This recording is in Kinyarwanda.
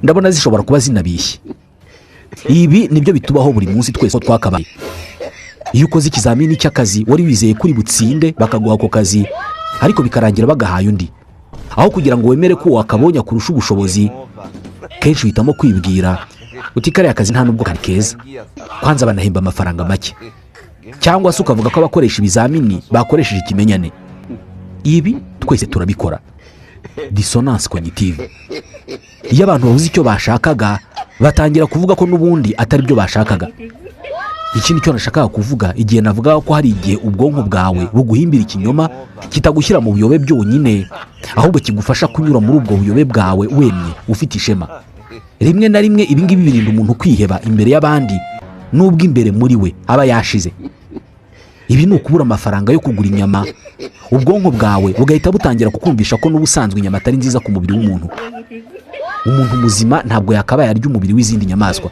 ndabona zishobora kuba zinabishye. Ibi nibyo bitubaho buri munsi twese twakabaye. Iyo ukoze ikizamini cy'akazi wari wizeye kuri butsinde bakaguha ako kazi ariko bikarangira bagahaye undi, aho kugira ngo wemere ko wakabonye kurusha ubushobozi, kenshi uhitamo kwibwira uti kariya kazi nta nubwo kari keza, kwanza banahemba amafaranga make, cyangwa se ukavuga ko abakoresha ibizamini bakoresheje ikimenyane. Ibi twese turabikora. Dissonance cognitive. Iyo abantu bavuze icyo bashakaga batangira kuvuga ko n'ubundi atari byo bashakaga. Iki nicyo nashakaga kuvuga igihe navuga ko hari igihe ubwonko bwawe buguhimbira ikinyoma kitagushyira mu buyobe byonyine, ahubwo kigufasha kunyura muri ubwo buyobe bwawe wemye ufite ishema. Rimwe na rimwe ibingibi birinda umuntu kwiheba imbere y'abandi n'ubwo imbere muri we aba yashize. Ibi ni ukubura amafaranga yo kugura inyama, ubwonko bwawe bugahita butangira kukumvisha ko n'ubusanzwe inyama atari nziza ku mubiri w'umuntu. Umuntu muzima ntabwo yakabaye arya umubiri w'izindi nyamaswa.